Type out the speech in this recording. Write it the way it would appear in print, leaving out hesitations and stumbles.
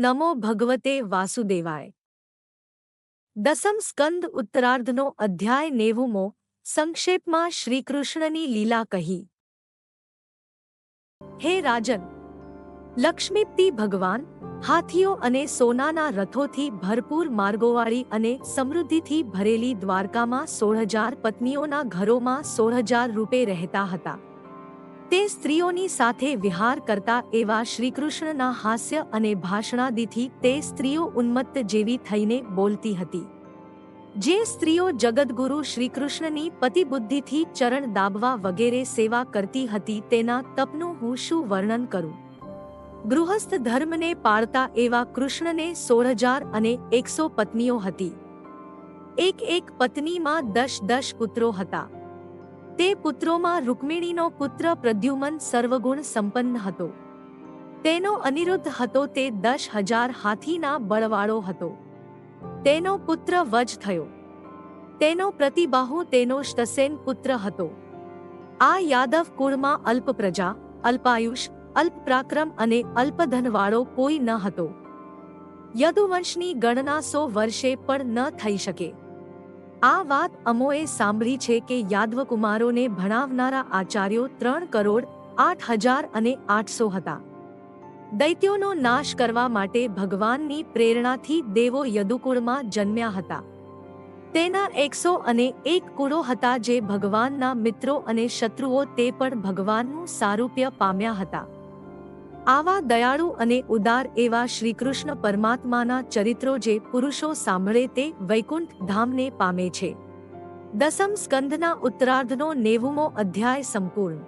નમો ભગવતે વાસુદેવાય। દસમ સ્કંદ ઉત્તરાર્ધનો અધ્યાય 90મો। સંક્ષેપમાં શ્રીકૃષ્ણની લીલા કહી। હે રાજન, લક્ષ્મીપતિ ભગવાન હાથીઓ અને સોનાના રથોથી ભરપૂર માર્ગોવાળી અને સમૃદ્ધિથી ભરેલી દ્વારકામાં 16,000 પત્નીઓના ઘરોમાં 16,000 રૂપે રહેતા હતા। તે સ્ત્રીઓની સાથે વિહાર કરતા એવા શ્રીકૃષ્ણના હાસ્ય અને ભાષણાદિથી તે સ્ત્રીઓ ઉન્મત્ત જેવી થઈને બોલતી હતી। જે સ્ત્રીઓ જગદગુરુ શ્રીકૃષ્ણની પતિબુદ્ધિથી ચરણ દાબવા વગેરે સેવા કરતી હતી તેના તપનું હું શું વર્ણન કરું। ગૃહસ્થ ધર્મને પાળતા એવા કૃષ્ણને 16,100 પત્નીઓ હતી। એક પત્નીમાં 10 પુત્રો હતા। તે પુત્રોમાં રૂક્મિણીનો પુત્ર પ્રદ્યુમન સર્વગુણ સંપન્ન હતો। તેનો અનિરુદ્ધ હતો તે 10,000 હાથીના બળવાળો હતો। તેનો પુત્ર વજ થયો। તેનો પ્રતિબાહુ તેનો શ્તસેન પુત્ર હતો। આ યાદવ કુળમાં અલ્પ પ્રજા, અલ્પાયુષ, અલ્પ પરાક્રમ અને અલ્પધનવાળો કોઈ ન હતો। યદુવંશની ગણના 100 વર્ષે પણ ન થઈ શકે। આ વાત અમોએ સાંભળી છે કે યાદવકુમારોને ભણાવનારા આચાર્યો 3,08,800 હતા। દૈત્યોનો નાશ કરવા માટે ભગવાનની પ્રેરણાથી દેવો યદુકુળમાં જન્મ્યા હતા। તેના 101 કુળો હતા જે ભગવાનના મિત્રો અને શત્રુઓ તે પણ ભગવાનનું સારૂપ્ય પામ્યા હતા। આવા દયાળુ અને ઉદાર એવા શ્રીકૃષ્ણ પરમાત્માના ચરિત્રો જે પુરુષો સાંભળે તે વૈકુંઠ ધામને પામે છે। દસમ સ્કંધના ઉત્તરાર્ધનો 90મો અધ્યાય સંપૂર્ણ।